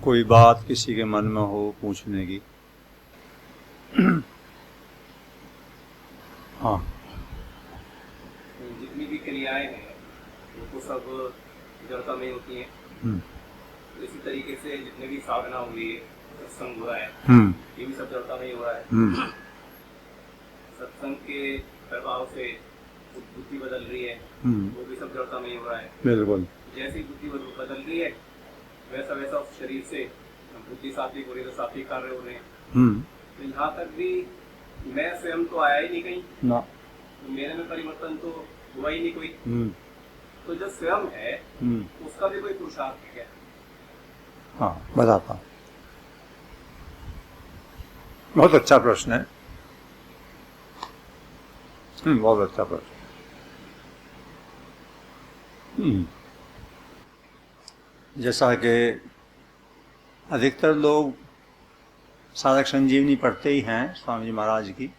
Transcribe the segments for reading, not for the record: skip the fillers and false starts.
कोई बात किसी के मन में हो पूछने की। हाँ, जितनी भी क्रियाएं हैं वो सब जड़ता में होती हैं। तो इसी तरीके से जितने भी साधना हुई है, सत्संग हुआ है, ये भी सब जड़ता में ही हुआ है। सत्संग के प्रभाव से बुद्धि बदल रही है, वो भी सब जड़ता में ही हो रहा है। बिल्कुल। जैसी बुद्धि बदल रही है वैसा वैसा उस शरीर से बुद्धि सात्विक हो रही है, तो सात्विक कार्य हो रहे हैं। तो यहाँ तक भी मैं स्वयं तो आया ही नहीं कहीं ना, तो मेरे में परिवर्तन तो हुआ ही नहीं कोई। तो जो स्वयं है उसका भी कोई पुरुषार्थ है क्या? हाँ, बताता हूँ। बहुत अच्छा प्रश्न है। बहुत अच्छा प्रश्न। जैसा कि अधिकतर लोग साधक संजीवनी पढ़ते ही हैं स्वामी जी महाराज की,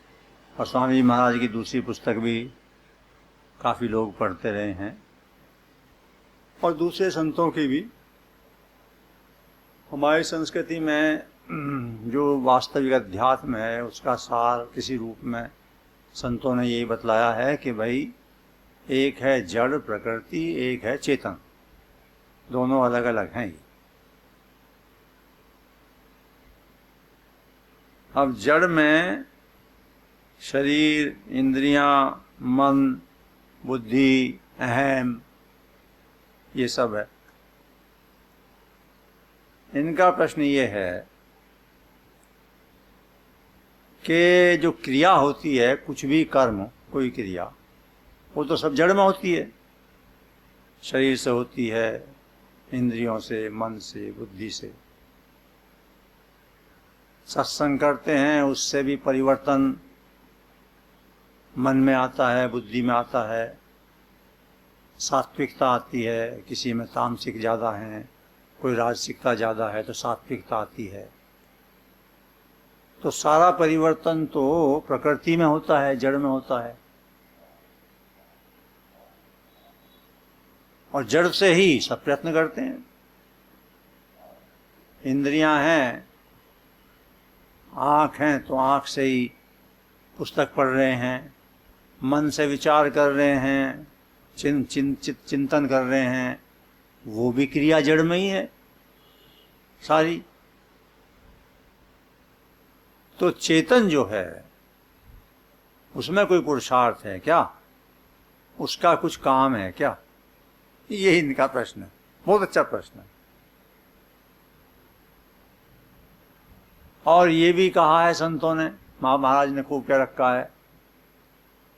और स्वामी जी महाराज की दूसरी पुस्तक भी काफ़ी लोग पढ़ते रहे हैं, और दूसरे संतों की भी। हमारी संस्कृति में जो वास्तविक अध्यात्म है उसका सार किसी रूप में संतों ने यही बतलाया है कि भाई एक है जड़ प्रकृति, एक है चेतन, दोनों अलग अलग हैं। अब जड़ में शरीर, इंद्रियां, मन, बुद्धि, अहम, ये सब है। इनका प्रश्न ये है कि जो क्रिया होती है, कुछ भी कर्म, कोई क्रिया, वो तो सब जड़ में होती है। शरीर से होती है, इंद्रियों से, मन से, बुद्धि से। सत्संग करते हैं, उससे भी परिवर्तन मन में आता है, बुद्धि में आता है, सात्विकता आती है। किसी में तामसिक ज़्यादा है, कोई राजसिकता ज़्यादा है तो सात्विकता आती है। तो सारा परिवर्तन तो प्रकृति में होता है, जड़ में होता है, और जड़ से ही सब प्रयत्न करते हैं। इंद्रियां हैं, आँख हैं तो आँख से ही पुस्तक पढ़ रहे हैं, मन से विचार कर रहे हैं, चिंतन कर रहे हैं, वो भी क्रिया जड़ में ही है सारी। तो चेतन जो है उसमें कोई पुरुषार्थ है क्या? उसका कुछ काम है क्या? यही इनका प्रश्न है। बहुत अच्छा प्रश्न है। और ये भी कहा है संतों ने, महाराज ने खूब कह रखा है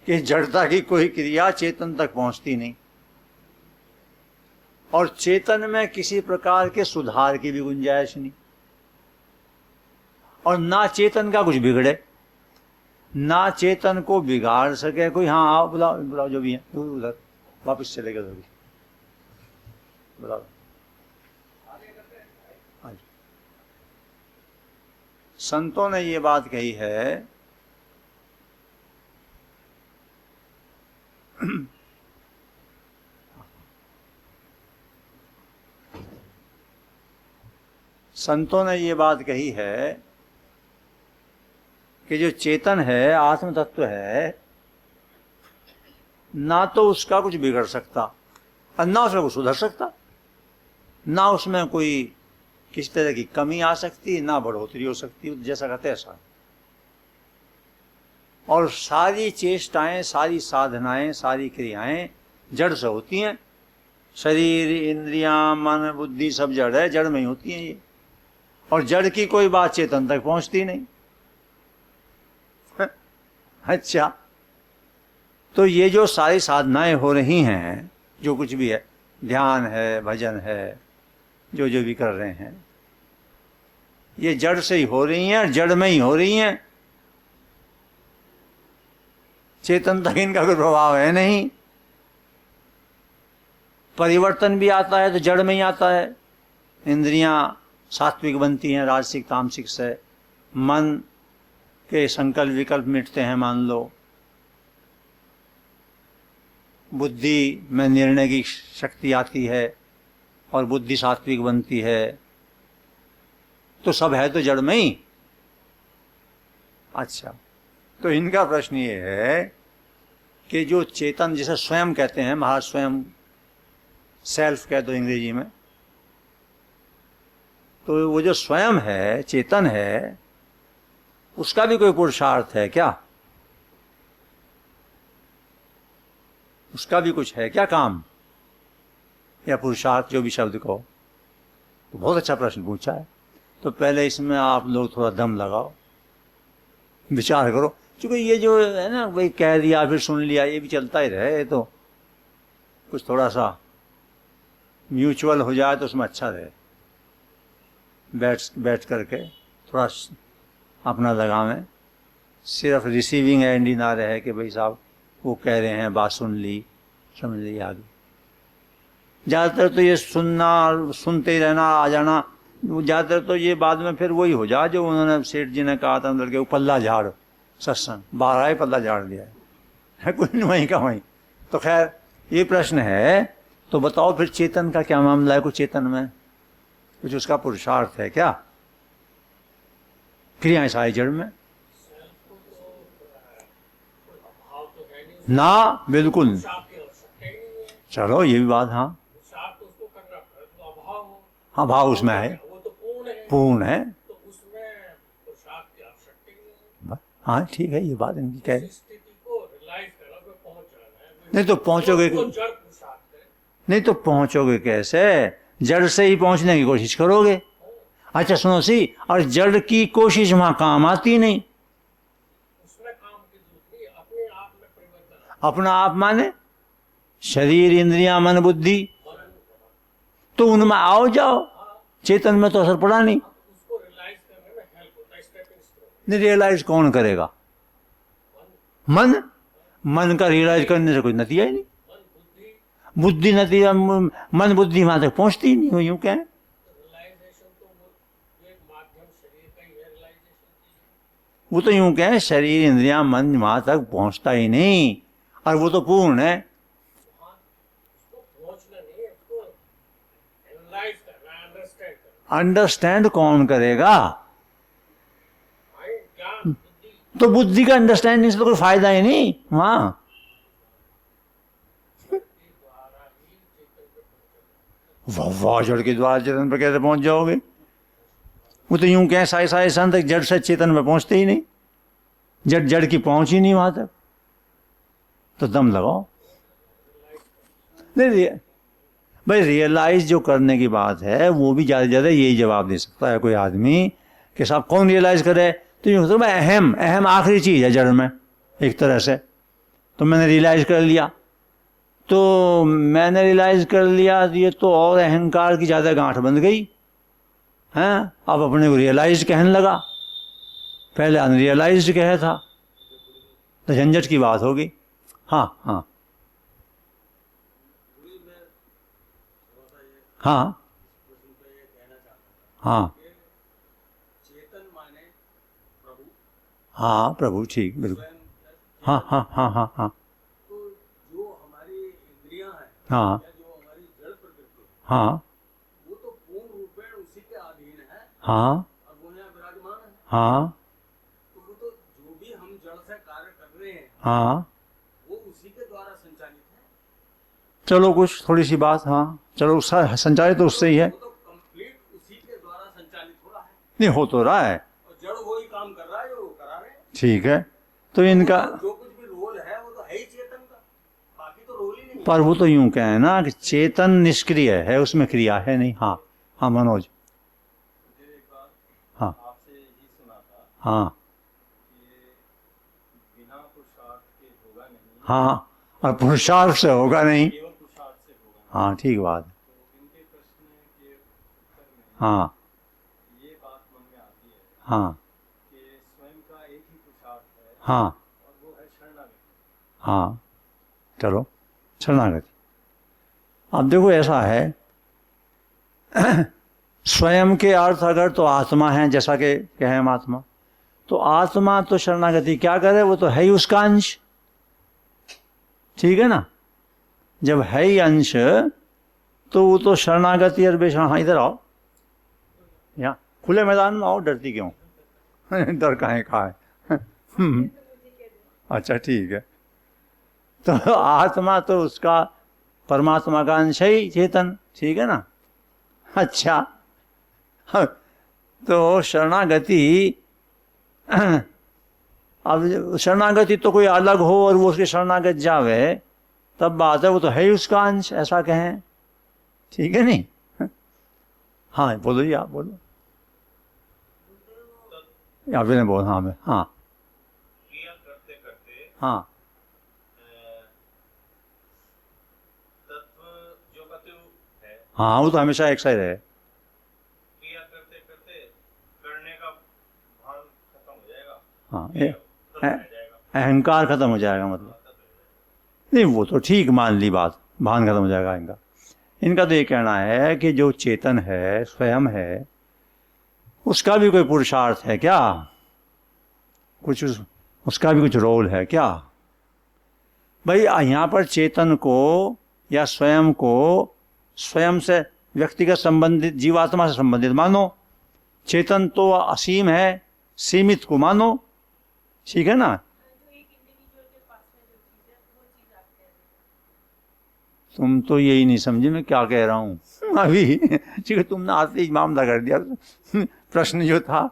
कि जड़ता की कोई क्रिया चेतन तक पहुंचती नहीं, और चेतन में किसी प्रकार के सुधार की भी गुंजाइश नहीं, और ना चेतन का कुछ बिगड़े, ना चेतन को बिगाड़ सके कोई। हाँ आओ, बुलाओ बुलाओ जो भी है, उधर वापस चले गए, उधर बुलाओ। संतों ने ये बात कही है संतों ने ये बात कही है कि जो चेतन है, आत्म तत्व है, ना तो उसका कुछ बिगड़ सकता और ना उसमें कुछ सुधर सकता, ना उसमें कोई किसी तरह की कमी आ सकती, ना बढ़ोतरी हो सकती, जैसा का तैसा। और सारी चेष्टाएं, सारी साधनाएं, सारी क्रियाएं जड़ से होती हैं। शरीर, इंद्रियां, मन, बुद्धि सब जड़ है, जड़ में ही होती हैं ये। और जड़ की कोई बात चेतन तक पहुंचती नहीं। अच्छा, तो ये जो सारी साधनाएं हो रही हैं, जो कुछ भी है, ध्यान है, भजन है, जो जो भी कर रहे हैं, ये जड़ से ही हो रही हैं, और जड़ में ही हो रही हैं। चेतन तक इनका कोई प्रभाव है नहीं। परिवर्तन भी आता है तो जड़ में ही आता है। इंद्रियां सात्विक बनती हैं राजसिक तामसिक से, मन के संकल्प विकल्प मिटते हैं मान लो, बुद्धि में निर्णय की शक्ति आती है और बुद्धि सात्विक बनती है, तो सब है तो जड़ में ही। अच्छा, तो इनका प्रश्न ये है कि जो चेतन जिसे स्वयं कहते हैं, महाराज स्वयं, सेल्फ कह दो अंग्रेजी में, तो वो जो स्वयं है, चेतन है, उसका भी कोई पुरुषार्थ है क्या? उसका भी कुछ है क्या काम, या पुरुषार्थ, जो भी शब्द कहो? तो बहुत अच्छा प्रश्न पूछा है। तो पहले इसमें आप लोग थोड़ा दम लगाओ, विचार करो, क्योंकि ये जो है ना, भाई कह दिया फिर सुन लिया, ये भी चलता ही रहे, तो कुछ थोड़ा सा म्यूचुअल हो जाए तो उसमें अच्छा रहे। बैठ करके थोड़ा अपना लगावें, सिर्फ रिसीविंग एंड ही ना रहे कि भाई साहब वो कह रहे हैं, बात सुन ली, समझ ली, आगे। ज़्यादातर तो ये सुनना, सुनते ही रहना, आ जाना, ज़्यादातर तो ये बाद में फिर वही हो जाए जो उन्होंने सेठ जी ने कहा था अंदर के, पल्ला झाड़ सत्संग, 12 ही पल्ला झाड़ दिया है कुछ नहीं, वहीं का वहीं। तो खैर ये प्रश्न है, तो बताओ फिर चेतन का क्या मामला है? कुछ चेतन में कुछ उसका पुरुषार्थ है क्या? क्रियाएं सारी जड़ में ना, बिल्कुल। चलो ये भी बात, हाँ हाँ, भाव उसमें है, पूर्ण है, हाँ ठीक है, ये बात इनकी कह रही। नहीं तो पहुंचोगे, नहीं तो पहुंचोगे कैसे? जड़ से ही पहुंचने की कोशिश करोगे। अच्छा सुनो सी, और जड़ की कोशिश वहां काम आती नहीं। अपना आप माने शरीर, इंद्रियां, मन, बुद्धि, तो उनमें आओ जाओ, चेतन में तो असर पड़ा नहीं। नहीं, रियलाइज कौन करेगा? मन। मन का रियलाइज करने से कोई नतीजा ही नहीं। बुद्धि नतीजा, मन बुद्धि वहां तक पहुंचती ही नहीं हो, यूं क्या है? वो तो यूं कहें, शरीर, इंद्रियां, मन वहां तक पहुंचता ही नहीं, और वो तो पूर्ण है। अंडरस्टैंड कौन करेगा? तो बुद्धि का अंडरस्टैंडिंग से तो कोई फायदा ही नहीं वहां। वाह, जड़ के द्वारा चेतन पर कैसे पहुंच जाओगे? वो तो यूं कहें, सारे सारे संत जड़ से चेतन में पहुंचते ही नहीं, जड़ की पहुंच ही नहीं वहां तक। तो दम लगाओ। नहीं भाई, रियलाइज जो करने की बात है, वो भी ज़्यादा से ज़्यादा यही जवाब दे सकता है कोई आदमी कि साहब कौन रियलाइज करे? तो यूँ मतलब अहम आखिरी चीज़ है जड़ में एक तरह से। तो मैंने रियलाइज कर लिया, तो मैंने रियलाइज कर लिया, ये तो और अहंकार की ज़्यादा गांठ बंध गई हैं। अब अपने को रियलाइज कहने लगा, पहले अनरियलाइज्ड कहा था, तो झंझट की बात होगी। हाँ हाँ हाँ हाँ हाँ, प्रभु, ठीक, बिल्कुल। हाँ हाँ हाँ हाँ हाँ जो हमारी इंद्रियां हैं, हाँ जो हमारी जड़ प्रकृति है, हाँ वो तो पूर्ण रूपेण उसी के अधीन है, हाँ और वो यहाँ विराजमान है। हाँ तो वो तो जो भी हम जड़ से कार्य कर रहे हैं, हाँ, वो उसी के द्वारा संचालित है। चलो कुछ थोड़ी सी बात, हाँ चलो, संचालित तो उससे ही है। वो तो कंप्लीट उसी के द्वारा संचालित हो रहा है। नहीं, हो तो रहा है, और जड़ वही काम कर रहा है जो वो करा रहे हैं। ठीक है। तो इनका जो कुछ भी रोल है वो तो है ही चेतन का, बाकी तो रोल ही नहीं। पर वो तो यूं कहे ना कि चेतन निष्क्रिय है, उसमें क्रिया है नहीं। हाँ हाँ मनोज। मुझे एक बार हाँ आपसे यही सुना था हाँ कि बिना पुरुषार्थ के होगा नहीं, हाँ, और पुरुषार्थ से होगा नहीं। केवल पुरुषार्थ से होगा। हाँ ठीक बात। तो इनके प्रश्न के उत्तर में हाँ ये बात मन में आती है हाँ कि स्वयं का एक ही पुरुषार्थ है, हाँ और वो है शरणागति। हाँ, चलो शरणागति। अब देखो ऐसा है, स्वयं के अर्थ अगर तो आत्मा है, जैसा कि कहें हम आत्मा, तो आत्मा तो शरणागति क्या करे? वो तो है ही उसका अंश, ठीक है ना। जब है ही अंश, तो वो तो शरणागति और बेशरण। हाँ इधर आओ, यहाँ खुले मैदान में आओ, डरती क्यों? डर काहे का है? अच्छा ठीक है। तो आत्मा तो उसका परमात्मा का अंश ही चेतन, ठीक है ना? अच्छा, तो शरणागति, अब शरणागति तो कोई अलग हो और वो उसके शरणागत जावे तब बात है, वो तो है ही उसका अंश, ऐसा कहें, ठीक है नहीं? हाँ बोलो जी, आप बोलो। या फिर बोल, हाँ मैं, हाँ क्रिया करते करते हाँ तत्व जो कतु है, हाँ, वो तो हमेशा एक सा ही रहे। क्रिया करते करते करने का भान खत्म हो जाएगा। हाँ, तत्व रह जाएगा। अहंकार खत्म हो जाएगा, मतलब नहीं, वो तो ठीक मान ली बात, भान खत्म हो जाएगा इनका। इनका तो ये कहना है कि जो चेतन है, स्वयं है, उसका भी कोई पुरुषार्थ है क्या? कुछ उसका भी कुछ रोल है क्या? भाई यहाँ पर चेतन को या स्वयं को स्वयं से व्यक्तिगत संबंधित, जीवात्मा से संबंधित मानो। चेतन तो असीम है, सीमित को मानो, ठीक है ना? तुम तो यही नहीं समझे मैं क्या कह रहा हूं अभी। ठीक है, तुमने आते ही मामला कर दिया। प्रश्न जो था,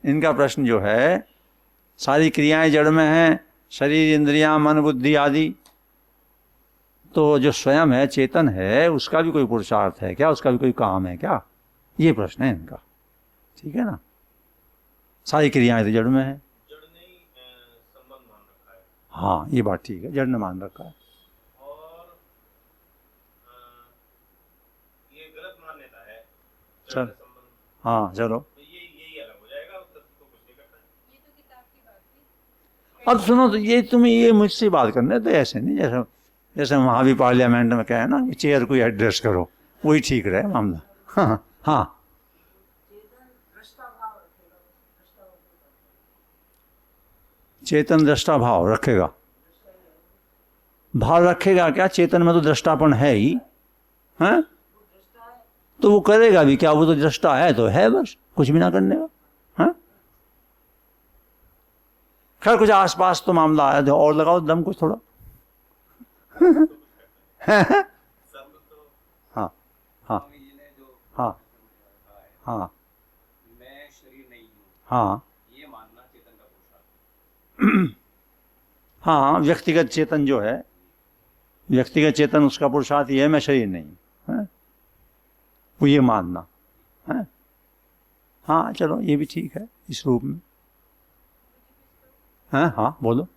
इनका प्रश्न जो है, सारी क्रियाएं जड़ में हैं, शरीर, इंद्रियां, मन, बुद्धि आदि, तो जो स्वयं है, चेतन है, उसका भी कोई पुरुषार्थ है क्या? उसका भी कोई काम है क्या? ये प्रश्न है इनका, ठीक है ना? सारी क्रियाएं तो जड़ में है। जड़ ने ही संबंध मान रखा है। हाँ ये बात ठीक है, जड़ ने मान रखा है। और ये गलत मान्यता है, जड़ चल, से संबंध, हाँ चलो, तो यही अलग हो जाएगा, तत्व तो कुछ नहीं करता है। ये तो किताब की बात थी। अब सुनो, तो ये तुम्हें ये मुझसे बात करने तो ऐसे नहीं, जैसे जैसे वहाँ भी पार्लियामेंट में कहे ना कि चेयर को एड्रेस करो, वही ठीक रहे मामला। हाँ हाँ, चेतन दृष्टा भाव रखेगा। भाव रखेगा क्या? चेतन में तो दृष्टापन है ही, हैं? तो वो करेगा भी क्या? वो तो दृष्टा है, तो है, बस कुछ भी ना करने का, हैं? खैर कुछ आसपास तो मामला आया, तो और लगाओ दम कुछ थोड़ा। सब तो हाँ हाँ स्वामी जी ने जो हाँ कहा है, हाँ मैं शरीर नहीं हूँ, हाँ ये मानना चेतन का पुरुषार्थ। हाँ, व्यक्तिगत चेतन जो है, व्यक्तिगत चेतन, उसका पुरुषार्थ ये है, मैं शरीर नहीं है, वो ये मानना है। हाँ चलो, ये भी ठीक है इस रूप में। हाँ हाँ बोलो। ये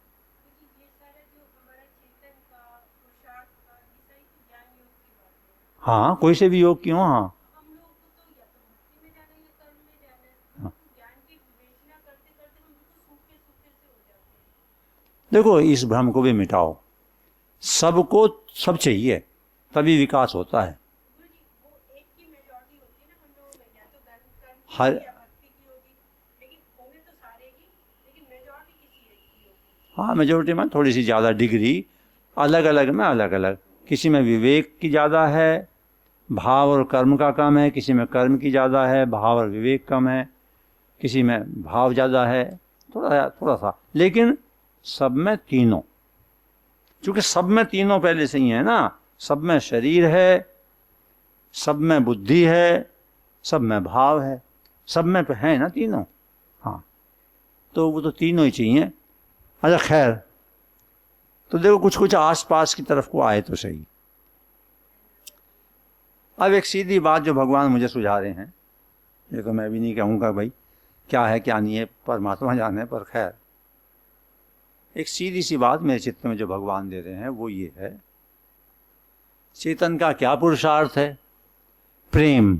सारा जो हमारा चेतन का पुरुषार्थ का, ये सारी तो ज्ञान योग की बात है। हाँ, कोई से भी योग क्यों, हाँ हम लोग को तो या तो भक्ति में जाना है या कर्म में जाना है। तो ज्ञान की विवेचना करते करते हम बिल्कुल सूखे सूखे से हो जाते हैं। देखो, इस भ्रम को भी मिटाओ। सबको सब चाहिए, तभी विकास होता है। गुरु जी, वो एक की मेजॉरिटी होती है ना हम लोगों में, या तो कर्म की हर होगी या भक्ति की होगी, लेकिन होंगे तो सारे ही, लेकिन मेजॉरिटी किसी एक की होगी। हाँ, मेजोरिटी में थोड़ी सी ज़्यादा डिग्री, अलग अलग में अलग अलग। किसी में विवेक की ज़्यादा है, भाव और कर्म का कम है। किसी में कर्म की ज़्यादा है, भाव और विवेक कम है। किसी में भाव ज़्यादा है, थोड़ा सा, लेकिन सब में तीनों, क्योंकि सब में तीनों पहले से ही है ना। सब में शरीर है, सब में बुद्धि है, सब में भाव है, सब में है ना तीनों। हाँ, तो वो तो तीनों ही चाहिए। अच्छा खैर, तो देखो कुछ कुछ आसपास की तरफ को आए तो सही। अब एक सीधी बात जो भगवान मुझे सुझा रहे हैं, ये तो मैं भी नहीं कहूँगा भाई क्या है क्या नहीं है, परमात्मा जाने, पर खैर एक सीधी सी बात मेरे चित्त में जो भगवान दे रहे हैं वो ये है, चेतन का क्या पुरुषार्थ है? प्रेम।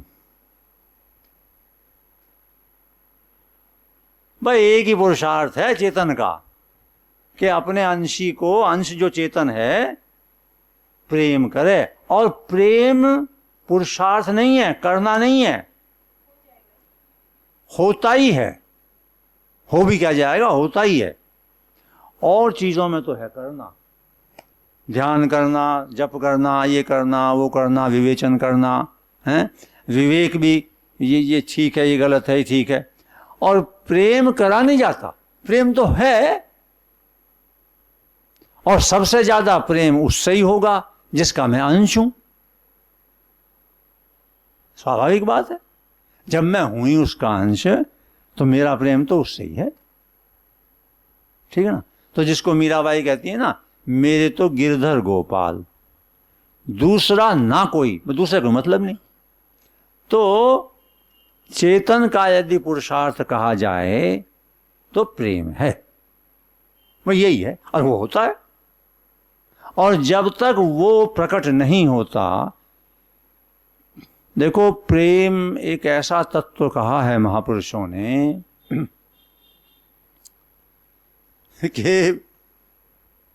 भाई एक ही पुरुषार्थ है चेतन का, कि अपने अंशी को, अंश जो चेतन है, प्रेम करे। और प्रेम पुरुषार्थ नहीं है, करना नहीं है, होता ही है। हो भी क्या जाएगा, होता ही है। और चीजों में तो है करना, ध्यान करना, जप करना, ये करना, वो करना, विवेचन करना है। विवेक भी ये ठीक है, ये गलत है, ये ठीक है, और प्रेम करा नहीं जाता। प्रेम तो है, और सबसे ज्यादा प्रेम उससे ही होगा जिसका मैं अंश हूं। स्वाभाविक बात है, जब मैं हूं ही उसका अंश तो मेरा प्रेम तो उससे ही है, ठीक है ना। तो जिसको मीराबाई कहती है ना, मेरे तो गिरधर गोपाल, दूसरा ना कोई, दूसरे को मतलब नहीं। तो चेतन का यदि पुरुषार्थ कहा जाए तो प्रेम है, वो यही है, और वो होता है। और जब तक वो प्रकट नहीं होता, देखो प्रेम एक ऐसा तत्व कहा है महापुरुषों ने कि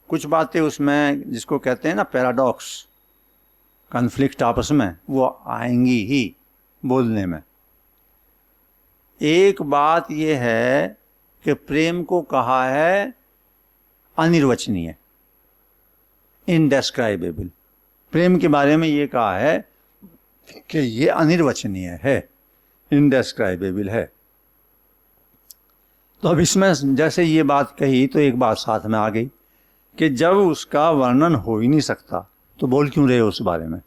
कुछ बातें उसमें जिसको कहते हैं ना पैराडॉक्स, कॉन्फ्लिक्ट आपस में, वो आएंगी ही बोलने में। एक बात यह है कि प्रेम को कहा है अनिर्वचनीय, इनडेस्क्राइबेबल। प्रेम के बारे में ये कहा है कि ये अनिर्वचनीय है, इनडेस्क्राइबेबल है। तो अब इसमें जैसे ये बात कही तो एक बात साथ में आ गई कि जब उसका वर्णन हो ही नहीं सकता तो बोल क्यों रहे हो उस बारे में?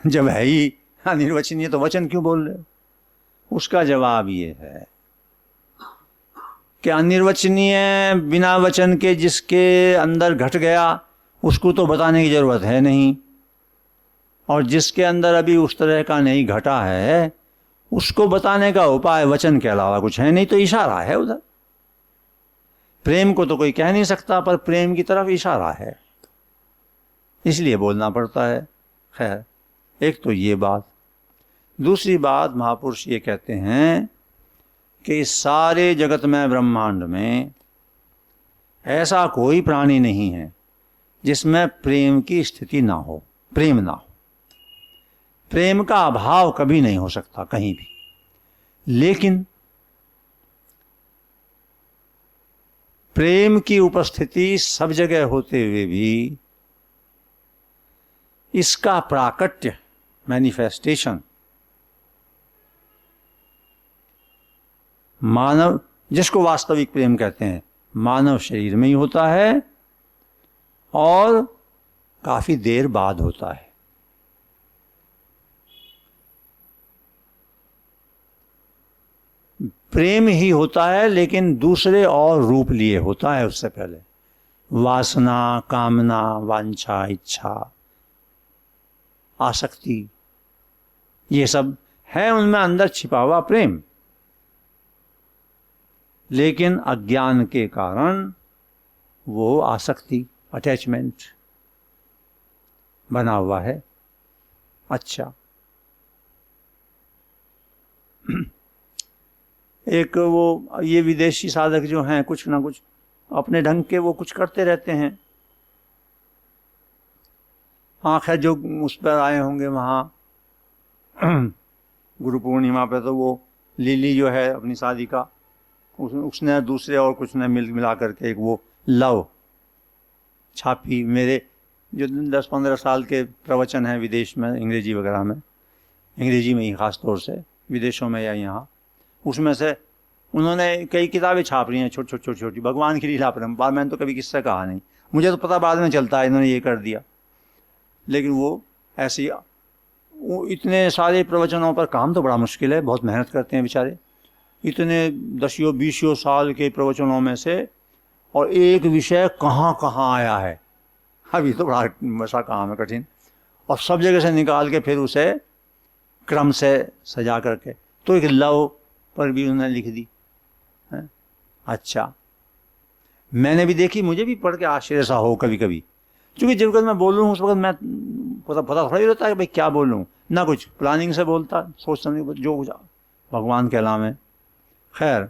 जब है ही अनिर्वचनीय तो वचन क्यों बोल रहे हो? उसका जवाब ये है कि अनिर्वचनीय बिना वचन के जिसके अंदर घट गया उसको तो बताने की जरूरत है नहीं, और जिसके अंदर अभी उस तरह का नहीं घटा है उसको बताने का उपाय वचन के अलावा कुछ है नहीं, तो इशारा है उधर। प्रेम को तो कोई कह नहीं सकता, पर प्रेम की तरफ इशारा है, इसलिए बोलना पड़ता है। खैर, एक तो ये बात। दूसरी बात, महापुरुष ये कहते हैं कि इस सारे जगत में, ब्रह्मांड में ऐसा कोई प्राणी नहीं है जिसमें प्रेम की स्थिति ना हो, प्रेम ना हो। प्रेम का अभाव कभी नहीं हो सकता कहीं भी। लेकिन प्रेम की उपस्थिति सब जगह होते हुए भी इसका प्राकट्य, मैनिफेस्टेशन, मानव, जिसको वास्तविक प्रेम कहते हैं, मानव शरीर में ही होता है और काफी देर बाद होता है। प्रेम ही होता है लेकिन दूसरे और रूप लिए होता है उससे पहले। वासना, कामना, वांछा, इच्छा, आसक्ति, ये सब है उनमें अंदर छिपा हुआ प्रेम, लेकिन अज्ञान के कारण वो आसक्ति, अटैचमेंट बना हुआ है। अच्छा, एक वो ये विदेशी साधक जो हैं, कुछ ना कुछ अपने ढंग के वो कुछ करते रहते हैं। आँख है जो उस पर आए होंगे वहाँ गुरु पूर्णिमा पे, तो वो लिली जो है अपनी शादी का, उसने दूसरे और कुछ ने मिला करके एक वो लव छापी। मेरे जो 10-15 साल के प्रवचन हैं विदेश में, अंग्रेजी वगैरह में, अंग्रेजी में ही खास तौर से, विदेशों में या यहाँ, उसमें से उन्होंने कई किताबें छाप रही हैं, छोटी, भगवान की लीला परंपरा। मैंने तो कभी किससे कहा नहीं, मुझे तो पता बाद में चलता है इन्होंने ये कर दिया। लेकिन वो ऐसी, वो इतने सारे प्रवचनों पर काम तो बड़ा मुश्किल है, बहुत मेहनत करते हैं बेचारे, इतने 10-20 साल के प्रवचनों में से, और एक विषय कहाँ कहाँ आया है, अभी तो बड़ा वैसा काम है कठिन, और सब जगह से निकाल के फिर उसे क्रम से सजा करके, तो एक लव पर भी उन्होंने लिख दी है। अच्छा, मैंने भी देखी, मुझे भी पढ़ के आश्चर्य सा हो कभी कभी, क्योंकि जब वक्त मैं बोल रहा हूँ उस वक्त मैं पता थोड़ा ही रहता है कि भाई क्या बोल रहा हूँ, ना कुछ प्लानिंग से बोलता, सोच समझ जो कुछ भगवान के नाम है। खैर,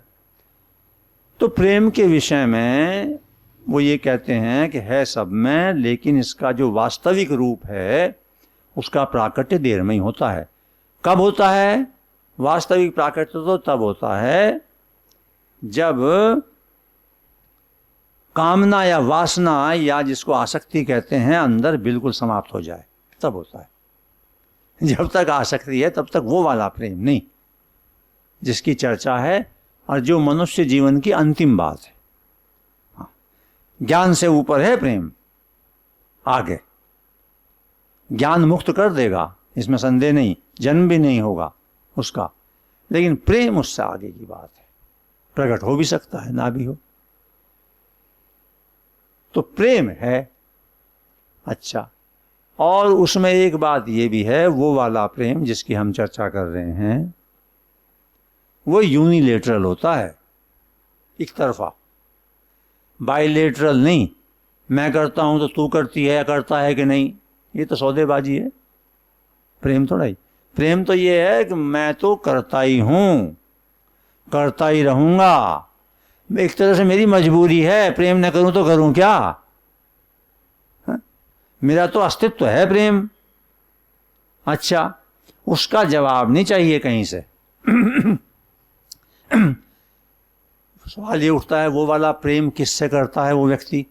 तो प्रेम के विषय में वो ये कहते हैं कि है सब में, लेकिन इसका जो वास्तविक रूप है उसका प्राकट्य देर में ही होता है। कब होता है वास्तविक प्राकट्य? तो तब होता है जब कामना या वासना, या जिसको आसक्ति कहते हैं, अंदर बिल्कुल समाप्त हो जाए, तब होता है। जब तक आसक्ति है तब तक वो वाला प्रेम नहीं जिसकी चर्चा है और जो मनुष्य जीवन की अंतिम बात है। हाँ, ज्ञान से ऊपर है प्रेम, आगे ज्ञान मुक्त कर देगा, इसमें संदेह नहीं, जन्म भी नहीं होगा उसका, लेकिन प्रेम उससे आगे की बात है। प्रकट हो भी सकता है, ना भी हो, तो प्रेम है। अच्छा, और उसमें एक बात ये भी है, वो वाला प्रेम जिसकी हम चर्चा कर रहे हैं वो यूनिलेटरल होता है, एक तरफा, बाइलेटरल नहीं। मैं करता हूं तो तू करती है या करता है कि नहीं, ये तो सौदेबाजी है। प्रेम थोड़ा ही, प्रेम तो ये है कि मैं तो करता ही हूं, करता ही रहूंगा, एक तरह से मेरी मजबूरी है, प्रेम न करूं तो करूं क्या, मेरा तो अस्तित्व है प्रेम। अच्छा, उसका जवाब नहीं चाहिए कहीं से। सवाल ये उठता है, वो वाला प्रेम किससे करता है वो व्यक्ति?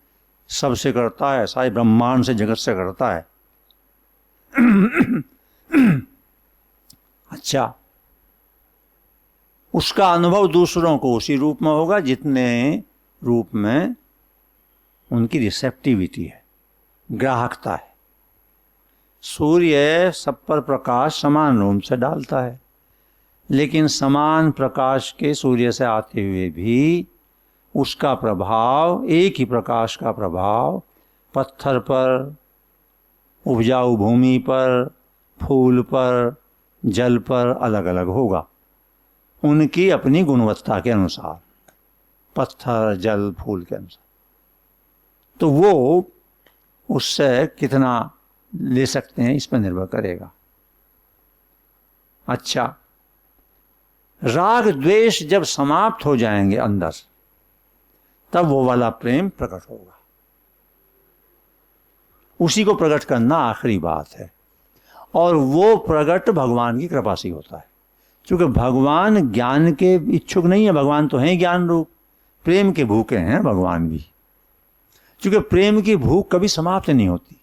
सबसे करता है, सारे ब्रह्मांड से, जगत से करता है। अच्छा, उसका अनुभव दूसरों को उसी रूप में होगा जितने रूप में उनकी रिसेप्टिविटी है, ग्राहकता है। सूर्य सब पर प्रकाश समान रूप से डालता है, लेकिन समान प्रकाश के सूर्य से आते हुए भी उसका प्रभाव, एक ही प्रकाश का प्रभाव पत्थर पर, उपजाऊ भूमि पर, फूल पर, जल पर अलग अलग होगा, उनकी अपनी गुणवत्ता के अनुसार, पत्थर, जल, फूल के अनुसार। तो वो उससे कितना ले सकते हैं इस पर निर्भर करेगा। अच्छा, राग द्वेष जब समाप्त हो जाएंगे अंदर, तब वो वाला प्रेम प्रकट होगा। उसी को प्रकट करना आखिरी बात है, और वो प्रकट भगवान की कृपा से होता है। क्योंकि भगवान ज्ञान के इच्छुक नहीं है, भगवान तो हैं ज्ञान रूप, प्रेम के भूखे हैं भगवान भी। क्योंकि प्रेम की भूख कभी समाप्त नहीं होती,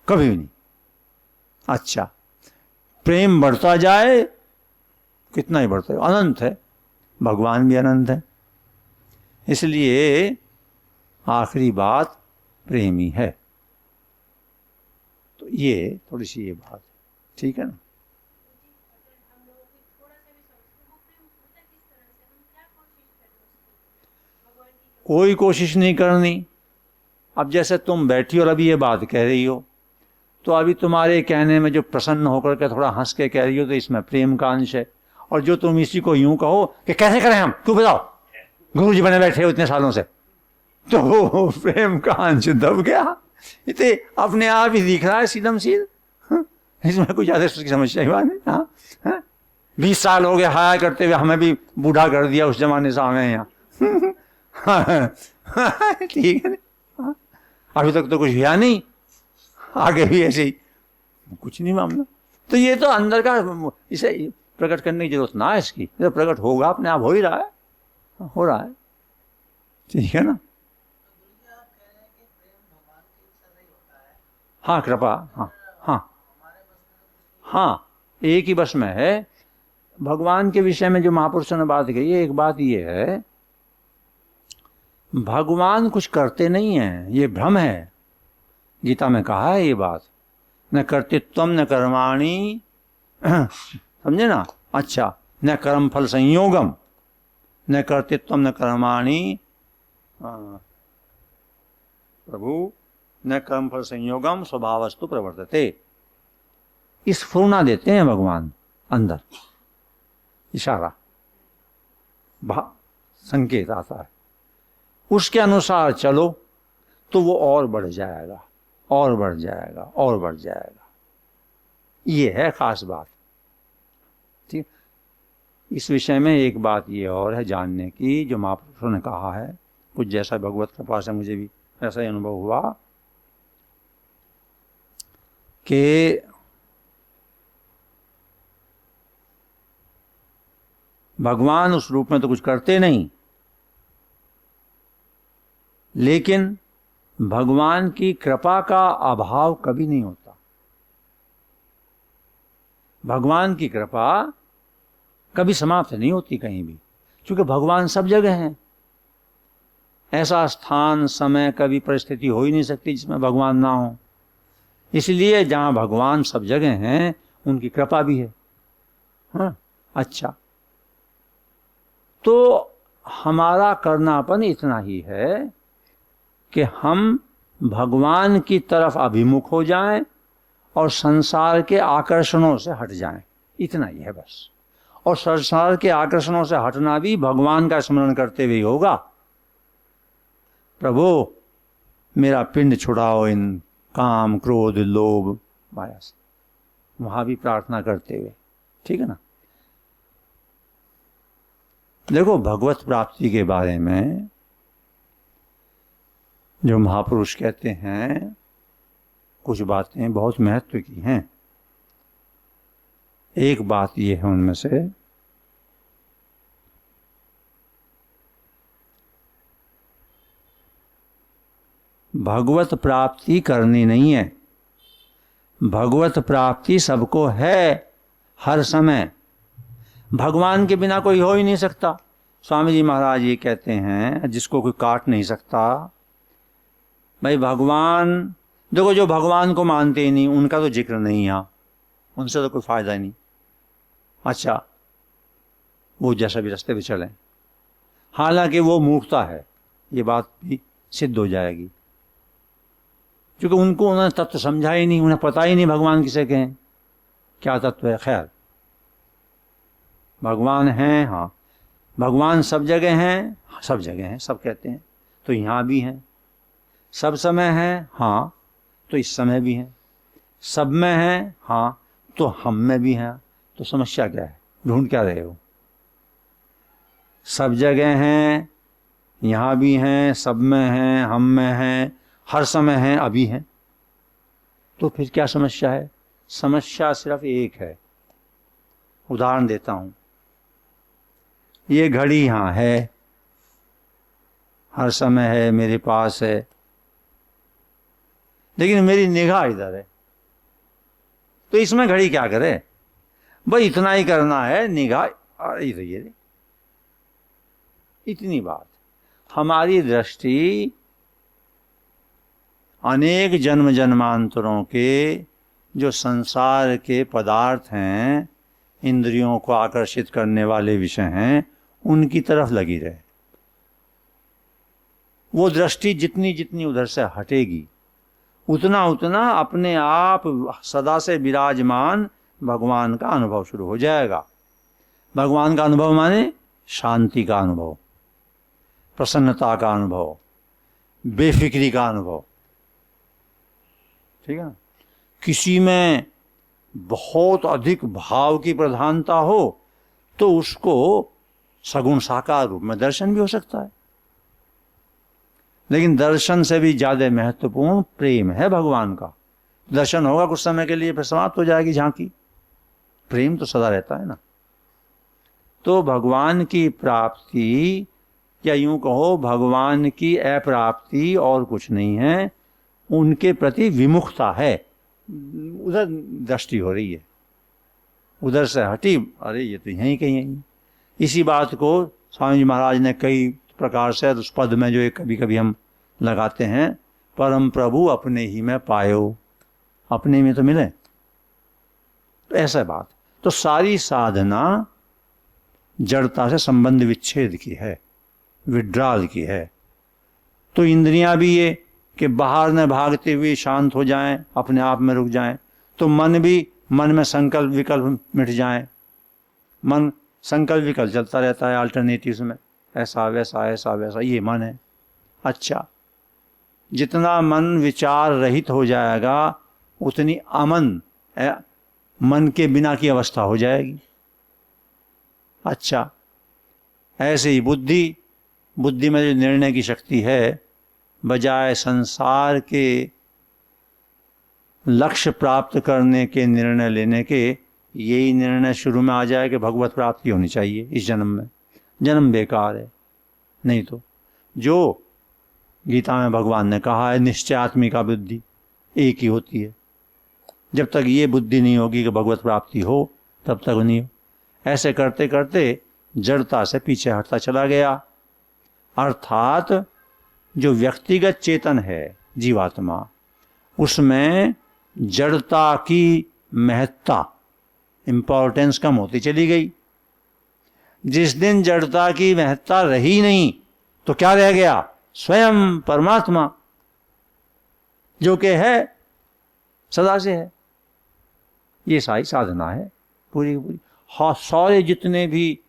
कभी भी नहीं। अच्छा, प्रेम बढ़ता जाए, कितना ही बढ़ता है, अनंत है, भगवान भी अनंत है, इसलिए आखिरी बात प्रेम ही है। तो ये थोड़ी सी ये बात है, ठीक है ना। हम लोगों को थोड़ा सा भी समझते, वो प्रेम होता किस तरह से, हम क्या कोशिश करें उसको भगवान की। कोई कोशिश नहीं करनी। अब जैसे तुम बैठी और अभी ये बात कह रही हो, तो अभी तुम्हारे कहने में जो प्रसन्न होकर के थोड़ा हंस के कह रही हो, तो इसमें प्रेम का अंश है। और जो तुम इसी को यूं कहो कि कैसे करें हम, क्यों बताओ, गुरु जी बने बैठे हो इतने सालों से, तो प्रेम का अंश दब गया। इतने अपने आप ही दिख रहा है सीधम सीध, इसमें कोई ज्यादा उसकी समस्या ही बात नहीं। हाँ, 20 साल हो गए हाया करते हुए, हमें भी बूढ़ा कर दिया उस जमाने से हमें यहाँ। ठीक है ना, अभी तक तो कुछ हुआ नहीं, आगे भी ऐसे ही कुछ नहीं मामला। तो ये तो अंदर का, इसे प्रकट करने की जरूरत ना है इसकी, तो प्रकट होगा, अपने आप हो ही रहा है, हो रहा है, ठीक है ना। हाँ, कृपा, हाँ हाँ हाँ, एक ही बस में है। भगवान के विषय में जो महापुरुषों ने बात कही है, एक बात ये है, भगवान कुछ करते नहीं हैं, ये भ्रम है। गीता में कहा है ये बात, न कर्तृत्वम न कर्माणि, समझे ना। अच्छा, न कर्म फल संयोगम, न कर्तृत्वम न कर्माणि, प्रभु न कर्म फल संयोगम स्वभावस्तु प्रवर्तते। इस फूर्णा देते हैं भगवान अंदर, इशारा, संकेत आता है, उसके अनुसार चलो तो वो और बढ़ जाएगा, और बढ़ जाएगा, और बढ़ जाएगा। ये है खास बात, ठीक। इस विषय में एक बात ये और है जानने की, जो महापुरुषों ने कहा है, कुछ जैसा भगवत कृपा से मुझे भी ऐसा ही अनुभव हुआ कि भगवान उस रूप में तो कुछ करते नहीं, लेकिन भगवान की कृपा का अभाव कभी नहीं होता। भगवान की कृपा कभी समाप्त नहीं होती कहीं भी, क्योंकि भगवान सब जगह हैं। ऐसा स्थान, समय, कभी परिस्थिति हो ही नहीं सकती जिसमें भगवान ना हो। इसलिए जहां भगवान सब जगह हैं उनकी कृपा भी है। हाँ, अच्छा, तो हमारा करनापन इतना ही है कि हम भगवान की तरफ अभिमुख हो जाएं और संसार के आकर्षणों से हट जाएं, इतना ही है बस। और संसार के आकर्षणों से हटना भी भगवान का स्मरण करते हुए होगा। प्रभु मेरा पिंड छुड़ाओ इन काम, क्रोध, लोभ, माया से, वहां भी प्रार्थना करते हुए, ठीक है ना। देखो, भगवत प्राप्ति के बारे में जो महापुरुष कहते हैं, कुछ बातें बहुत महत्व की हैं। एक बात ये है उनमें से, भगवत प्राप्ति करनी नहीं है। भगवत प्राप्ति सबको है हर समय। भगवान के बिना कोई हो ही नहीं सकता। स्वामी जी महाराज ये कहते हैं, जिसको कोई काट नहीं सकता। भाई भगवान, देखो जो भगवान को मानते ही नहीं उनका तो जिक्र नहीं यहाँ, उनसे तो कोई फायदा ही नहीं। अच्छा, वो जैसा भी रास्ते पे चलें, हालांकि वो मूर्खता है, ये बात भी सिद्ध हो जाएगी, क्योंकि उनको उन्होंने तत्व समझा ही नहीं, उन्हें पता ही नहीं भगवान किसे कहें, क्या तत्व है। खैर, भगवान हैं, हाँ, भगवान सब जगह हैं, सब जगह हैं, सब कहते हैं, तो यहाँ भी हैं। सब समय है, हाँ, तो इस समय भी हैं। सब में हैं, हाँ, तो हम में भी हैं। तो समस्या क्या है, ढूंढ क्या रहे हो? सब जगह हैं, यहाँ भी हैं, सब में हैं, हम में हैं, हर समय हैं, अभी हैं, तो फिर क्या समस्या है? समस्या सिर्फ एक है। उदाहरण देता हूं, ये घड़ी यहाँ है, हर समय है, मेरे पास है, लेकिन मेरी निगाह इधर है, तो इसमें घड़ी क्या करे? भाई इतना ही करना है, निगाह इधर है, इतनी बात। हमारी दृष्टि अनेक जन्म जन्मांतरों के जो संसार के पदार्थ हैं, इंद्रियों को आकर्षित करने वाले विषय हैं, उनकी तरफ लगी रहे। वो दृष्टि जितनी जितनी उधर से हटेगी, उतना उतना अपने आप सदा से विराजमान भगवान का अनुभव शुरू हो जाएगा। भगवान का अनुभव माने शांति का अनुभव, प्रसन्नता का अनुभव, बेफिक्री का अनुभव, ठीक है ना। किसी में बहुत अधिक भाव की प्रधानता हो तो उसको सगुण साकार रूप में दर्शन भी हो सकता है, लेकिन दर्शन से भी ज्यादा महत्वपूर्ण प्रेम है भगवान का। दर्शन होगा कुछ समय के लिए, फिर समाप्त हो जाएगी झांकी, प्रेम तो सदा रहता है ना। तो भगवान की प्राप्ति, या यूं कहो भगवान की अप्राप्ति और कुछ नहीं है, उनके प्रति विमुखता है। उधर दृष्टि हो रही है, उधर से हटी, अरे ये तो यहीं कहीं है। इसी बात को स्वामी जी महाराज ने कई प्रकार से उस पद में जो एक कभी कभी हम लगाते हैं, परम प्रभु अपने ही में पायो, अपने में तो मिले, तो ऐसा बात। तो सारी साधना जड़ता से संबंध विच्छेद की है, विड्राल की है। तो इंद्रियां भी ये कि बाहर न भागते हुए शांत हो जाएं, अपने आप में रुक जाएं। तो मन भी, मन में संकल्प विकल्प मिट जाएं। मन संकल्प विकल्प चलता रहता है अल्टरनेटिव्स में, ऐसा वैसा ऐसा वैसा, ये मन है। अच्छा, जितना मन विचार रहित हो जाएगा उतनी अमन, मन के बिना की अवस्था हो जाएगी। अच्छा, ऐसे ही बुद्धि, बुद्धि में जो निर्णय की शक्ति है, बजाय संसार के लक्ष्य प्राप्त करने के निर्णय लेने के, यही निर्णय शुरू में आ जाए कि भगवत प्राप्ति होनी चाहिए इस जन्म में। जन्म बेकार है। नहीं तो जो गीता में भगवान ने कहा है, निश्चयात्मिका बुद्धि एक ही होती है, जब तक ये बुद्धि नहीं होगी कि भगवत प्राप्ति हो तब तक नहीं हो। ऐसे करते करते जड़ता से पीछे हटता चला गया। अर्थात जो व्यक्तिगत चेतन है जीवात्मा, उसमें जड़ता की महत्ता, इंपॉर्टेंस कम होती चली गई। जिस दिन जड़ता की महत्ता रही नहीं तो क्या रह गया? स्वयं परमात्मा, जो कि है, सदा से है। ये सारी साधना है पूरी की पूरी। हाँ, सारे जितने भी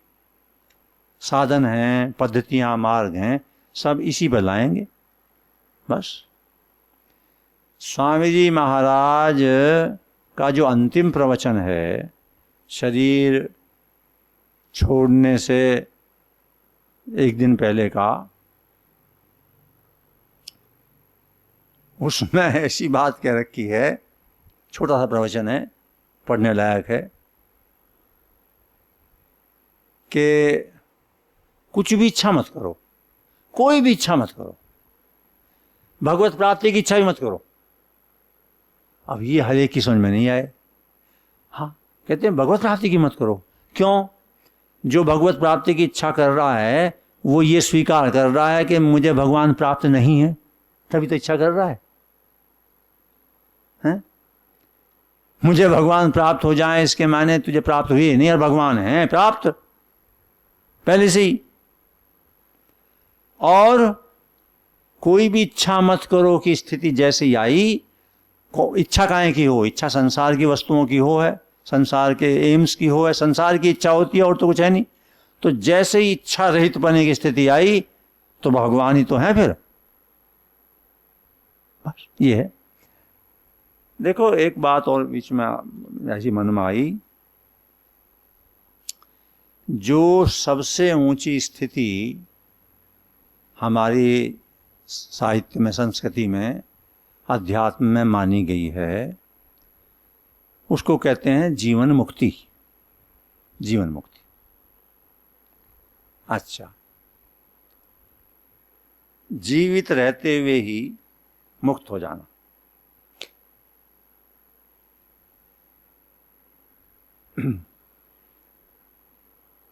साधन हैं, पद्धतियां, मार्ग हैं, सब इसी पर लाएंगे बस। स्वामी जी महाराज का जो अंतिम प्रवचन है शरीर छोड़ने से एक दिन पहले का, उसमें ऐसी बात कह रखी है, छोटा सा प्रवचन है, पढ़ने लायक है, कि कुछ भी इच्छा मत करो, कोई भी इच्छा मत करो, भगवत प्राप्ति की इच्छा भी मत करो। अब ये हर एक की समझ में नहीं आए। हाँ, कहते हैं भगवत प्राप्ति की मत करो। क्यों? जो भगवत प्राप्ति की इच्छा कर रहा है वो ये स्वीकार कर रहा है कि मुझे भगवान प्राप्त नहीं है, तभी तो इच्छा कर रहा है, हैं? मुझे भगवान प्राप्त हो जाए, इसके माने तुझे प्राप्त हुई नहीं और भगवान है प्राप्त पहले से ही। और कोई भी इच्छा मत करो की स्थिति जैसी आई, इच्छा काहे की हो? इच्छा संसार की वस्तुओं की हो है, संसार के एम्स की हो है, संसार की इच्छा होती है और तो कुछ है नहीं। तो जैसे ही इच्छा रहित बने की स्थिति आई तो भगवान ही तो है फिर, बस ये है। देखो एक बात और बीच में ऐसी मन में आई, जो सबसे ऊंची स्थिति हमारी साहित्य में, संस्कृति में, अध्यात्म में मानी गई है, उसको कहते हैं जीवन मुक्ति। जीवन मुक्ति। अच्छा, जीवित रहते हुए ही मुक्त हो जाना।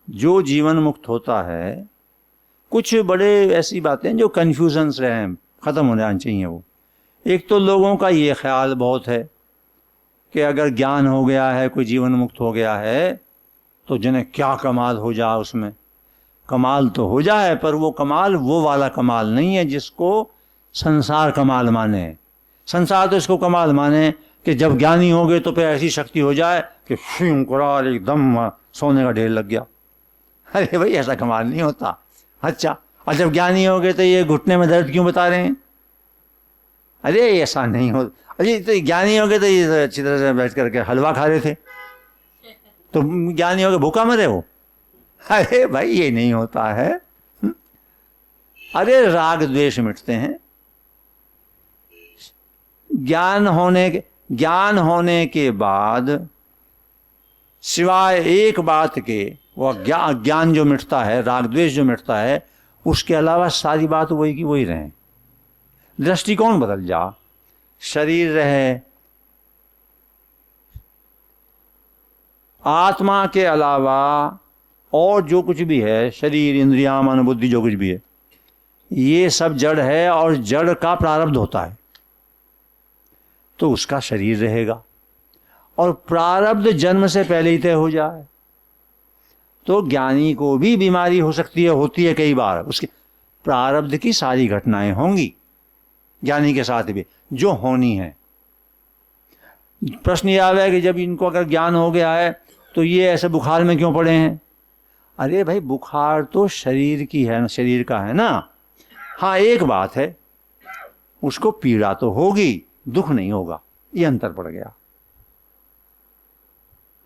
जो जीवन मुक्त होता है, कुछ बड़े ऐसी बातें जो कन्फ्यूजन्स रहे हैं, खत्म हो जानी चाहिए वो। एक तो लोगों का ये ख्याल बहुत है कि अगर ज्ञान हो गया है, कोई जीवन मुक्त हो गया है, तो जिन्हें क्या कमाल हो जाए उसमें। कमाल तो हो जाए, पर वो कमाल वो वाला कमाल नहीं है जिसको संसार कमाल माने। संसार तो इसको कमाल माने कि जब ज्ञानी हो गए तो फिर ऐसी शक्ति हो जाए कि करार एकदम सोने का ढेर लग गया। अरे भाई, ऐसा कमाल नहीं होता। अच्छा, और जब ज्ञानी हो गए तो ये घुटने में दर्द क्यों बता रहे हैं? अरे ऐसा नहीं हो। अरे तो ज्ञानी हो गए तो ये अच्छी तरह से बैठ करके हलवा खा रहे थे, तो ज्ञानी हो गए भूखा मरे हो? अरे भाई, ये नहीं होता है। अरे राग द्वेष मिटते हैं। ज्ञान होने के बाद सिवाय एक बात के, वो ज्ञान जो मिटता है, राग द्वेष जो मिटता है, उसके अलावा सारी बात वही की वही रहे। दृष्टिकोण बदल जा, शरीर रहे, आत्मा के अलावा और जो कुछ भी है, शरीर, इंद्रियां, मन, बुद्धि, जो कुछ भी है, ये सब जड़ है और जड़ का प्रारब्ध होता है, तो उसका शरीर रहेगा। और प्रारब्ध जन्म से पहले ही तय हो जाए तो ज्ञानी को भी बीमारी हो सकती है, होती है कई बार। उसके प्रारब्ध की सारी घटनाएं होंगी ज्ञानी के साथ भी, जो होनी है। प्रश्न यह आया कि जब इनको अगर ज्ञान हो गया है तो ये ऐसे बुखार में क्यों पड़े हैं? अरे भाई, बुखार तो शरीर की है, शरीर का है ना। हाँ, एक बात है, उसको पीड़ा तो होगी, दुख नहीं होगा, ये अंतर पड़ गया।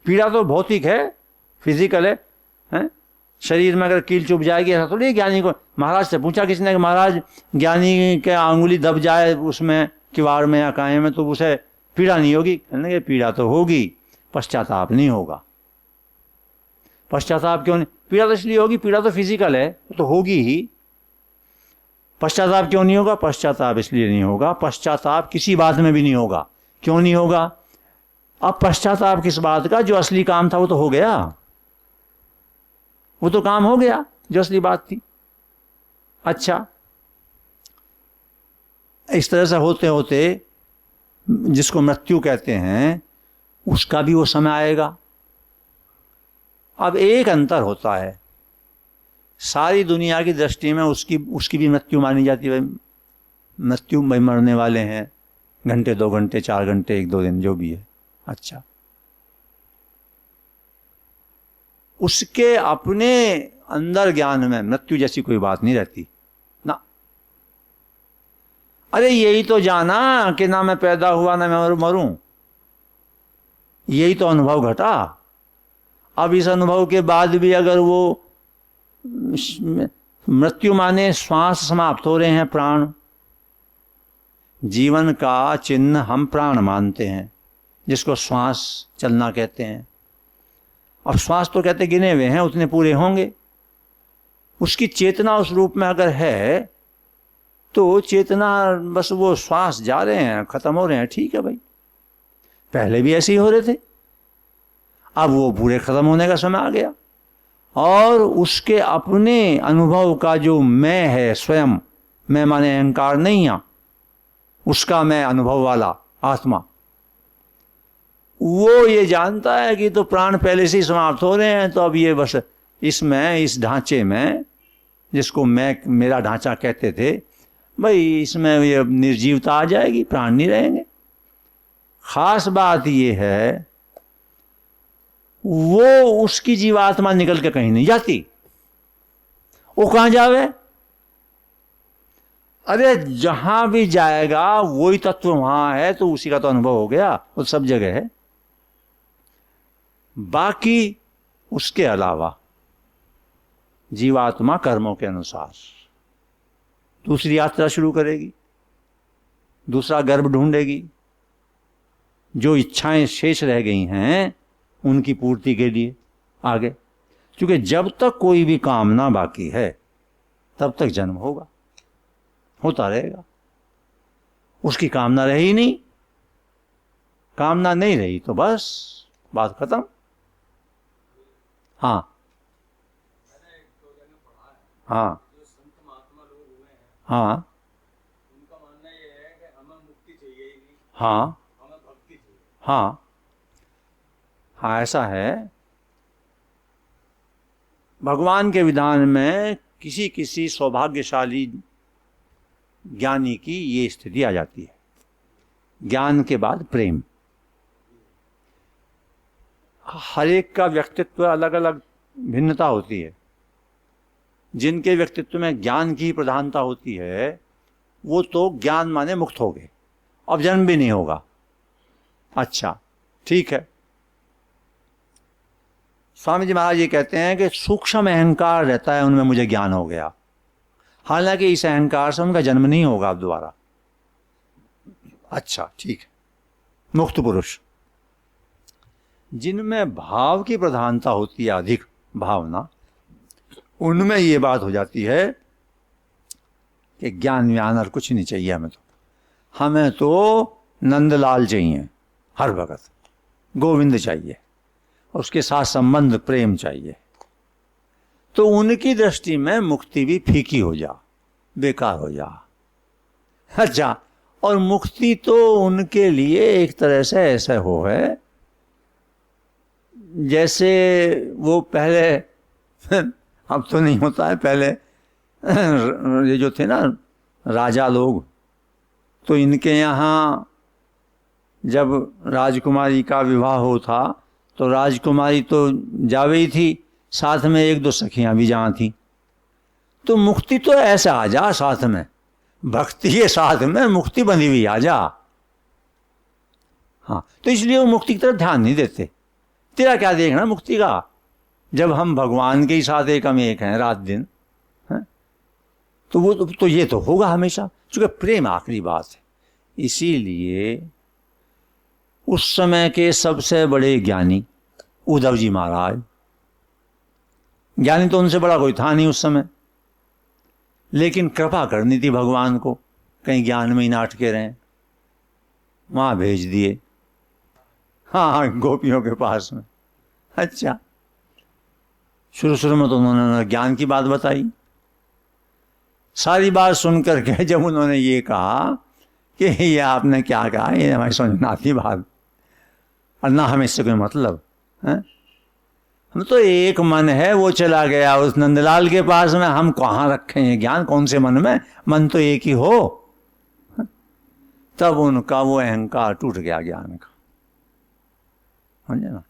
पीड़ा तो भौतिक है, फिजिकल है, हैं? शरीर में अगर कील चुभ जाएगी, ऐसा थोड़ी ज्ञानी को। महाराज से पूछा किसी ने कि महाराज, ज्ञानी के अंगुली दब जाए उसमें किवाड़ में या काहे में, तो उसे पीड़ा नहीं होगी? कहने लगे पीड़ा तो होगी, पश्चाताप नहीं होगा। पश्चाताप क्यों नहीं? पीड़ा तो इसलिए होगी, पीड़ा तो फिजिकल है, तो होगी ही। पश्चाताप क्यों नहीं होगा? पश्चाताप इसलिए नहीं होगा, पश्चाताप किसी बात में भी नहीं होगा। क्यों नहीं होगा? अब पश्चाताप किस बात का? जो असली काम था वो तो हो गया, वो तो काम हो गया जो असली बात थी। अच्छा, इस तरह से होते होते जिसको मृत्यु कहते हैं उसका भी वो समय आएगा। अब एक अंतर होता है, सारी दुनिया की दृष्टि में उसकी भी मृत्यु मानी जाती है। मृत्यु में मरने वाले हैं, घंटे 2 घंटे 4 घंटे 1-2 दिन जो भी है। अच्छा, उसके अपने अंदर ज्ञान में मृत्यु जैसी कोई बात नहीं रहती ना। अरे यही तो जाना कि ना मैं पैदा हुआ ना मैं मरूं, यही तो अनुभव घटा। अब इस अनुभव के बाद भी अगर वो मृत्यु माने श्वास समाप्त हो रहे हैं, प्राण, जीवन का चिन्ह हम प्राण मानते हैं जिसको श्वास चलना कहते हैं। अब श्वास तो कहते गिने हुए हैं, उतने पूरे होंगे। उसकी चेतना उस रूप में अगर है तो चेतना बस वो श्वास जा रहे हैं, खत्म हो रहे हैं, ठीक है भाई, पहले भी ऐसे ही हो रहे थे, अब वो पूरे खत्म होने का समय आ गया। और उसके अपने अनुभव का जो मैं है, स्वयं मैं माने अहंकार नहीं है, उसका मैं अनुभव वाला आत्मा, वो ये जानता है कि तो प्राण पहले से ही समाप्त हो रहे हैं, तो अब ये बस इसमें, इस ढांचे में जिसको मैं मेरा ढांचा कहते थे भाई, इसमें ये निर्जीवता आ जाएगी, प्राण नहीं रहेंगे। खास बात ये है वो उसकी जीवात्मा निकल के कहीं नहीं जाती। वो कहां जावे? अरे जहां भी जाएगा वही तत्व वहां है, तो उसी का तो अनुभव हो गया, वो सब जगह है। बाकी उसके अलावा जीवात्मा कर्मों के अनुसार दूसरी यात्रा शुरू करेगी, दूसरा गर्भ ढूंढेगी, जो इच्छाएं शेष रह गई हैं उनकी पूर्ति के लिए आगे। क्योंकि जब तक कोई भी कामना बाकी है तब तक जन्म होगा, होता रहेगा। उसकी कामना रही नहीं, कामना नहीं रही तो बस बात खत्म। हाँ हाँ हाँ उनका मानना ये है कि हमें मुक्ति चाहिए ही नहीं, हाँ हमें भक्ति चाहिए। हाँ हाँ, ऐसा है। भगवान के विधान में किसी किसी सौभाग्यशाली ज्ञानी की ये स्थिति आ जाती है, ज्ञान के बाद प्रेम। हर एक का व्यक्तित्व अलग अलग भिन्नता होती है। जिनके व्यक्तित्व में ज्ञान की प्रधानता होती है वो तो ज्ञान माने मुक्त हो गए, अब जन्म भी नहीं होगा। अच्छा, ठीक है। स्वामी जी महाराज ये कहते हैं कि सूक्ष्म अहंकार रहता है उनमें, मुझे ज्ञान हो गया, हालांकि इस अहंकार से उनका जन्म नहीं होगा अब दोबारा। अच्छा, ठीक है। मुक्त पुरुष जिनमें भाव की प्रधानता होती है, अधिक भावना, उनमें ये बात हो जाती है कि ज्ञान व्यान और कुछ नहीं चाहिए हमें तो नंदलाल चाहिए हर वक्त, गोविंद चाहिए, उसके साथ संबंध प्रेम चाहिए। तो उनकी दृष्टि में मुक्ति भी फीकी हो जा, बेकार हो जा। अच्छा, और मुक्ति तो उनके लिए एक तरह से ऐसा हो है जैसे वो पहले अब तो नहीं होता है, पहले ये जो थे ना राजा लोग, तो इनके यहाँ जब राजकुमारी का विवाह हो था तो राजकुमारी तो जावे ही थी, साथ में 1-2 सखियां भी जहाँ थी। तो मुक्ति तो ऐसे आ जा, साथ में भक्ति के साथ में मुक्ति बंधी हुई आ जा। हाँ, तो इसलिए वो मुक्ति की तरफ ध्यान नहीं देते। तेरा क्या देखना मुक्ति का, जब हम भगवान के ही साथ एक हम एक हैं रात दिन है? तो वो तो ये तो होगा हमेशा, क्योंकि प्रेम आखिरी बात है। इसीलिए उस समय के सबसे बड़े ज्ञानी उद्धव जी महाराज, ज्ञानी तो उनसे बड़ा कोई था नहीं उस समय, लेकिन कृपा करनी थी भगवान को, कहीं ज्ञान में ही ना अटके रहें, वहां भेज दिए। हाँ, गोपियों के पास में। अच्छा, शुरू शुरू में तो उन्होंने ज्ञान की बात बताई। सारी बात सुनकर के जब उन्होंने ये कहा कि ये आपने क्या कहा, ये हमारी समझ में आती बात, और ना हमें इससे कोई मतलब है, हम तो एक मन है, वो चला गया उस नंदलाल के पास में, हम कहाँ रखें ये ज्ञान, कौन से मन में, मन तो एक ही हो। तब उनका वो अहंकार टूट गया ज्ञान का, समझे ना।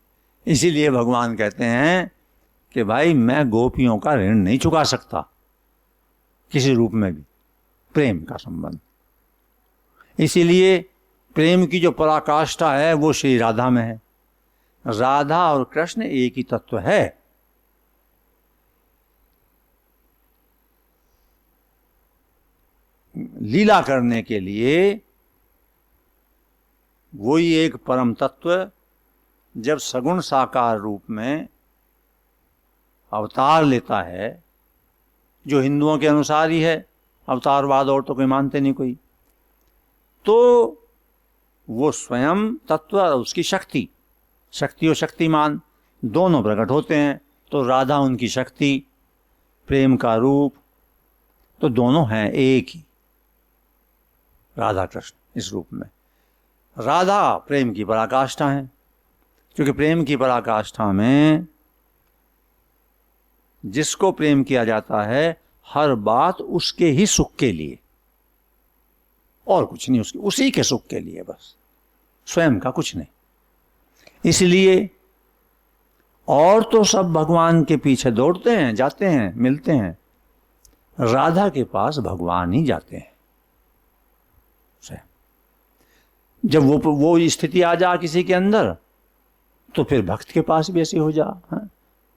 इसीलिए भगवान कहते हैं कि भाई मैं गोपियों का ऋण नहीं चुका सकता किसी रूप में भी, प्रेम का संबंध। इसीलिए प्रेम की जो पराकाष्ठा है वो श्री राधा में है। राधा और कृष्ण एक ही तत्व है। लीला करने के लिए वही एक परम तत्व जब सगुण साकार रूप में अवतार लेता है, जो हिंदुओं के अनुसार ही है, अवतारवाद और तो कोई मानते नहीं कोई, तो वो स्वयं तत्व और उसकी शक्ति, शक्ति और शक्तिमान दोनों प्रकट होते हैं। तो राधा उनकी शक्ति, प्रेम का रूप, तो दोनों हैं एक ही, राधा कृष्ण इस रूप में। राधा प्रेम की पराकाष्ठा है, क्योंकि प्रेम की पराकाष्ठा में जिसको प्रेम किया जाता है हर बात उसके ही सुख के लिए, और कुछ नहीं, उसकी उसी के सुख के लिए बस, स्वयं का कुछ नहीं। इसलिए और तो सब भगवान के पीछे दौड़ते हैं, जाते हैं, मिलते हैं, राधा के पास भगवान ही जाते हैं स्वयं। जब वो स्थिति आ जा किसी के अंदर, तो फिर भक्त के पास भी ऐसी हो जा।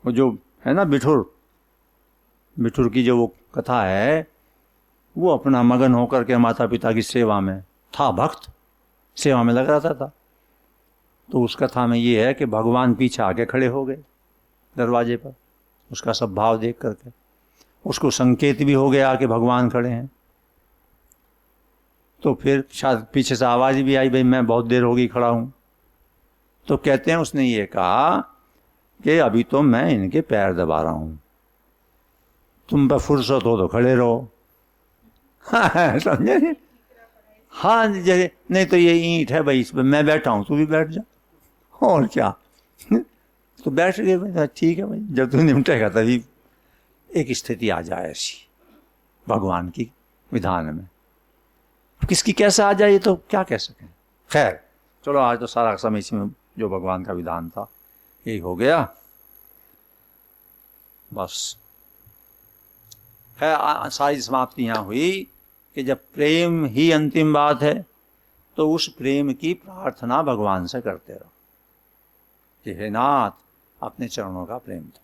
वो जो है ना बिठुर की जो वो कथा है, वो अपना मगन होकर के माता पिता की सेवा में था, भक्त सेवा में लग रहा था। तो उस कथा में ये है कि भगवान पीछे आके खड़े हो गए दरवाजे पर, उसका सब भाव देख करके उसको संकेत भी हो गया कि भगवान खड़े हैं। तो फिर शायद पीछे से आवाज़ भी आई, भाई मैं बहुत देर हो गई खड़ा हूँ। तो कहते हैं उसने ये कहा कि अभी तो मैं इनके पैर दबा रहा हूँ, तुम पर फुर्सत हो तो खड़े रहो। हाँ, समझे? हाँ, जैसे नहीं तो ये ईंट है भाई, इस पर मैं बैठा हूँ, तू भी बैठ जा, और क्या। तो बैठ गए भाई, ठीक है भाई, जब तू निपटेगा तभी एक स्थिति आ जाए ऐसी भगवान की विधान में। किसकी कैसे आ जाए ये तो क्या कह सकें। खैर चलो, आज तो सारा समय इसी में जो भगवान का विधान था यही हो गया बस। खैर सारी समाप्ति यहाँ हुई कि जब प्रेम ही अंतिम बात है, तो उस प्रेम की प्रार्थना भगवान से करते रहो कि हे नाथ, अपने चरणों का प्रेम दो।